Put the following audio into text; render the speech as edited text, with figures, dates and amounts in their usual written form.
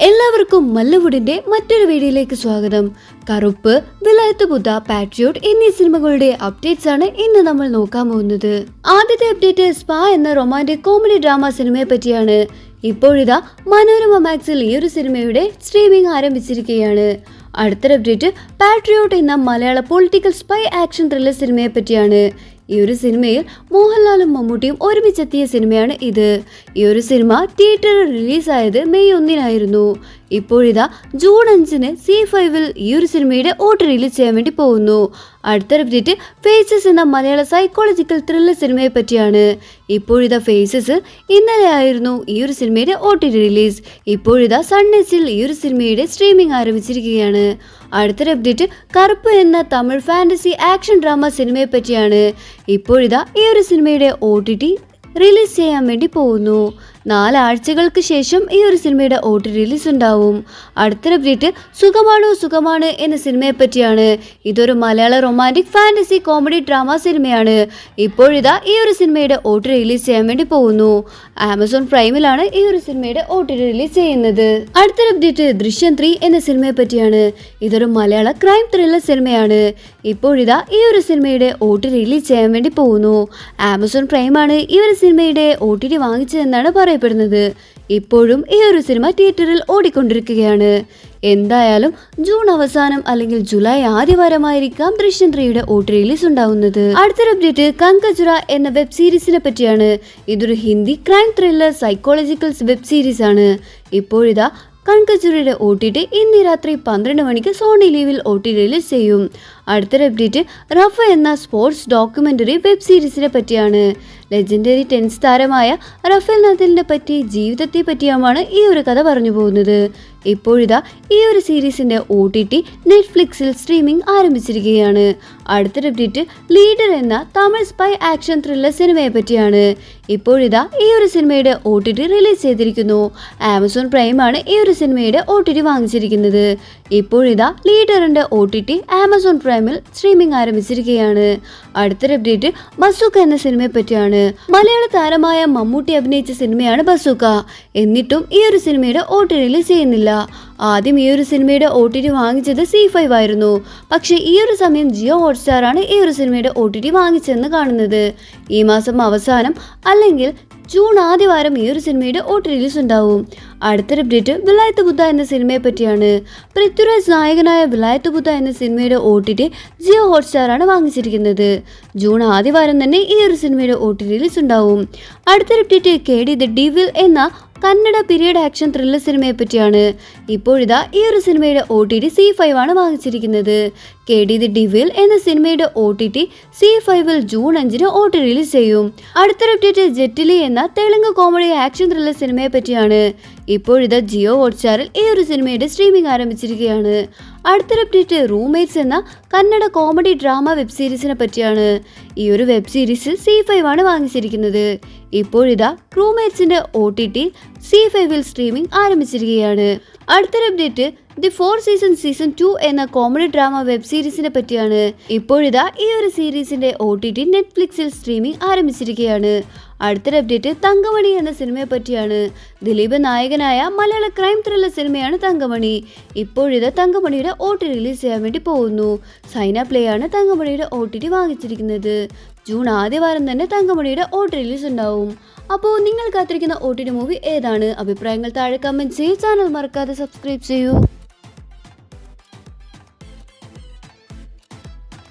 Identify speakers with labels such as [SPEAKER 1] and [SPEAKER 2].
[SPEAKER 1] എല്ലാവർക്കും മല്ലവുഡിന്റെ മറ്റൊരു വീഡിയോയിലേക്ക് സ്വാഗതം. കറുപ്പ്, വിലായത്ത് ബുദ്ധ, പാട്രിയോട്ട് എന്നീ സിനിമകളുടെ അപ്ഡേറ്റ്സ് ആണ് ഇന്ന് നമ്മൾ നോക്കാൻ പോകുന്നത്. ആദ്യത്തെ അപ്ഡേറ്റ് സ്പാ എന്ന റൊമാന്റിക് കോമഡി ഡ്രാമ സിനിമയെ പറ്റിയാണ്. ഇപ്പോഴിതാ മനോരമ മാക്സിൽ ഈ ഒരു സിനിമയുടെ സ്ട്രീമിംഗ് ആരംഭിച്ചിരിക്കുകയാണ്. അടുത്തൊരു അപ്ഡേറ്റ് പാട്രിയോട്ട് എന്ന മലയാള പൊളിറ്റിക്കൽ സ്പൈ ആക്ഷൻ ത്രില്ലർ സിനിമയെ പറ്റിയാണ്. ഈ ഒരു സിനിമയിൽ മോഹൻലാലും മമ്മൂട്ടിയും ഒരുമിച്ചെത്തിയ സിനിമയാണ് ഇത്. ഈ ഒരു സിനിമ തിയേറ്ററിൽ റിലീസായത് മെയ് 1 ഇപ്പോഴിതാ ജൂൺ 5 C5-ൽ ഈ ഒരു സിനിമയുടെ OTT റിലീസ് ചെയ്യാൻ വേണ്ടി പോകുന്നു. അടുത്തൊരു അപ്ഡേറ്റ് ഫേസസ് എന്ന മലയാള സൈക്കോളജിക്കൽ ത്രില്ലർ സിനിമയെ പറ്റിയാണ്. ഇപ്പോഴിതാ ഫേസസ് ഇന്നലെ ആയിരുന്നു ഈ ഒരു സിനിമയുടെ OTT റിലീസ്. ഇപ്പോഴിതാ സൺനെറ്റിൽ ഈ ഒരു സിനിമയുടെ സ്ട്രീമിംഗ് ആരംഭിച്ചിരിക്കുകയാണ്. അടുത്തൊരു അപ്ഡേറ്റ് കറുപ്പ് എന്ന തമിഴ് ഫാന്റസി ആക്ഷൻ ഡ്രാമ സിനിമയെ പറ്റിയാണ്. ഇപ്പോഴിതാ ഈ ഒരു സിനിമയുടെ OTT റിലീസ് ചെയ്യാൻ വേണ്ടി പോകുന്നു. 4 ആഴ്ചകൾക്ക് ശേഷം ഈ ഒരു സിനിമയുടെ OTT റിലീസ് ഉണ്ടാവും. അടുത്തൊരു അപ്ഡേറ്റ് സുഖമാണ് എന്ന സിനിമയെ പറ്റിയാണ്. ഇതൊരു മലയാള റൊമാന്റിക് ഫാന്റസി കോമഡി ഡ്രാമ സിനിമയാണ്. ഇപ്പോഴിതാ ഈ ഒരു സിനിമയുടെ OTT റിലീസ് ചെയ്യാൻ വേണ്ടി പോകുന്നു. ആമസോൺ പ്രൈമിലാണ് ഈ ഒരു സിനിമയുടെ OTT റിലീസ് ചെയ്യുന്നത്. അടുത്തൊരു അപ്ഡേറ്റ് ദൃശ്യം 3 എന്ന സിനിമയെ പറ്റിയാണ്. ഇതൊരു മലയാള ക്രൈം ത്രില്ലർ സിനിമയാണ്. ഇപ്പോഴിതാ ഈ ഒരു സിനിമയുടെ OTT റിലീസ് ചെയ്യാൻ വേണ്ടി പോകുന്നു. ആമസോൺ പ്രൈമാണ് ഈ ഒരു സിനിമയുടെ OTT വാങ്ങിച്ചതെന്നാണ് പറയപ്പെടുന്നത്. ഇപ്പോഴും ഈ ഒരു സിനിമ തിയേറ്ററിൽ ഓടിക്കൊണ്ടിരിക്കുകയാണ്. എന്തായാലും ജൂൺ അവസാനം അല്ലെങ്കിൽ ജൂലൈ ആദ്യവാരമായിരിക്കാം ദൃശ്യം 3യുടെ OTT റിലീസ് ഉണ്ടാവുന്നത്. അടുത്തൊരു അപ്ഡേറ്റ് കങ്കജുറ എന്ന വെബ് സീരീസിനെ പറ്റിയാണ്. ഇതൊരു Hindi crime thriller psychological web series ആണ്. ഇപ്പോഴിതാ കങ്കജുറയുടെ OTT ഇന്ന് രാത്രി 12 മണിക്ക് സോണി ലീവിൽ OTT റിലീസ് ചെയ്യും. അടുത്തൊരു അപ്ഡേറ്റ് റഫ എന്ന സ്പോർട്സ് ഡോക്യുമെന്ററി വെബ് സീരീസിനെ പറ്റിയാണ്. ലെജൻഡറി ടെന്നീസ് താരമായ റഫേൽ നദാലിനെ പറ്റി ജീവിതത്തെ പറ്റിയുമാണ് ഈ ഒരു കഥ പറഞ്ഞു പോകുന്നത്. ഇപ്പോഴിതാ ഈ ഒരു സീരീസിന്റെ OTT നെറ്റ്ഫ്ലിക്സിൽ സ്ട്രീമിംഗ് ആരംഭിച്ചിരിക്കുകയാണ്. അടുത്തൊരു അപ്ഡേറ്റ് ലീഡർ എന്ന തമിഴ് സ്പൈ ആക്ഷൻ ത്രില്ലർ സിനിമയെ പറ്റിയാണ്. ഇപ്പോഴിതാ ഈ ഒരു സിനിമയുടെ OTT റിലീസ് ചെയ്തിരിക്കുന്നു. ആമസോൺ പ്രൈമാണ് ഈ ഒരു സിനിമയുടെ OTT വാങ്ങിച്ചിരിക്കുന്നത്. ഇപ്പോഴിതാ ലീഡറിന്റെ OTT ആമസോൺ പ്രൈമിൽ സ്ട്രീമിംഗ് ആരംഭിച്ചിരിക്കുകയാണ്. അടുത്തൊരു അപ്ഡേറ്റ് ബസൂക്ക എന്ന സിനിമയെ പറ്റിയാണ്. മലയാള താരമായ മമ്മൂട്ടി അഭിനയിച്ച സിനിമയാണ് ബസൂക്ക. എന്നിട്ടും ഈ ഒരു സിനിമയുടെ OTT റിലീസ് ചെയ്യുന്നില്ല. ആദ്യം ഈ ഒരു സിനിമയുടെ OTT വാങ്ങിച്ചത് C5 ആയിരുന്നു. പക്ഷേ ഈ ഒരു സമയം ജിയോ ഹോട്ട്സ്റ്റാർ ആണ് ഈ ഒരു സിനിമയുടെ OTT വാങ്ങിച്ചതെന്ന് കാണുന്നത്. ഈ മാസം അവസാനം അല്ലെങ്കിൽ ജൂൺ ആദ്യവാരം ഈ ഒരു സിനിമയുടെ OTT റിലീസ് ഉണ്ടാവും. അടുത്തൊരു അപ്ഡേറ്റ് വിലായത്ത് ബുദ്ധ എന്ന സിനിമയെ പറ്റിയാണ്. പൃഥ്വിരാജ് നായകനായ വിലായത്ത് ബുദ്ധ എന്ന സിനിമയുടെ OTT ജിയോ ഹോട്ട്സ്റ്റാർ ആണ് വാങ്ങിച്ചിരിക്കുന്നത്. ജൂൺ ആദ്യവാരം തന്നെ ഈ ഒരു സിനിമയുടെ OTT റിലീസ് ഉണ്ടാവും. അടുത്തൊരു അപ്ഡേറ്റ് KD ദ ഡെവിൾ എന്ന കന്നഡ പീരിയഡ് ആക്ഷൻ ത്രില്ലർ സിനിമയെ പറ്റിയാണ്. ഇപ്പോഴിതാ ഈ ഒരു സിനിമയുടെ OTT C5 ആണ് വാങ്ങിച്ചിരിക്കുന്നത്. KD ദ ഡെവിൾ എന്ന സിനിമയുടെ OTT C5-ൽ ജൂൺ 5 OTT റിലീസ് ചെയ്യും. അടുത്തൊരു അപ്ഡേറ്റ് ജെറ്റിലി എന്ന തെലുങ്ക് കോമഡി ആക്ഷൻ ത്രില്ലർ സിനിമയെ പറ്റിയാണ്. ഇപ്പോഴിതാ ജിയോ ഹോട്ട്സ്റ്റാറിൽ ഈ ഒരു സിനിമയുടെ സ്ട്രീമിംഗ് ആരംഭിച്ചിരിക്കുകയാണ്. അടുത്തൊരു അപ്ഡേറ്റ് റൂംമേറ്റ്സ് എന്ന കന്നഡ കോമഡി ഡ്രാമ വെബ് സീരീസിനെ പറ്റിയാണ്. ഈ ഒരു വെബ് സീരീസ് C5 ആണ് വാങ്ങിച്ചിരിക്കുന്നത്. ഇപ്പോഴിതാ റൂംമേറ്റ്സിന്റെ OTT C5-ൽ സ്ട്രീമിംഗ് ആരംഭിച്ചിരിക്കുകയാണ്. അടുത്തൊരു അപ്ഡേറ്റ് ദി 4 സീസൺ 2 എന്ന കോമഡി ഡ്രാമ വെബ് സീരീസിനെ പറ്റിയാണ്. ഇപ്പോഴിതാ ഈ ഒരു സീരീസിന്റെ OTT നെറ്റ്ഫ്ലിക്സിൽ സ്ട്രീമിംഗ് ആരംഭിച്ചിരിക്കുകയാണ്. അടുത്തൊരു അപ്ഡേറ്റ് തങ്കമണി എന്ന സിനിമയെ പറ്റിയാണ്. ദിലീപ് നായകനായ മലയാള ക്രൈം ത്രില്ലർ സിനിമയാണ് തങ്കമണി. ഇപ്പോഴിതാ തങ്കമണിയുടെ OTT റിലീസ് ചെയ്യാൻ വേണ്ടി പോകുന്നു. സൈന പ്ലേ ആണ് തങ്കമണിയുടെ OTT വാങ്ങിച്ചിരിക്കുന്നത്. ജൂൺ ആദ്യവാരം തന്നെ തങ്കമണിയുടെ OTT റിലീസ് ഉണ്ടാവും. അപ്പോൾ നിങ്ങൾ കാത്തിരിക്കുന്ന OTT മൂവി ഏതാണ്? അഭിപ്രായങ്ങൾ താഴെ കമന്റ് ചെയ്യൂ. ചാനൽ മറക്കാതെ സബ്സ്ക്രൈബ് ചെയ്യൂ.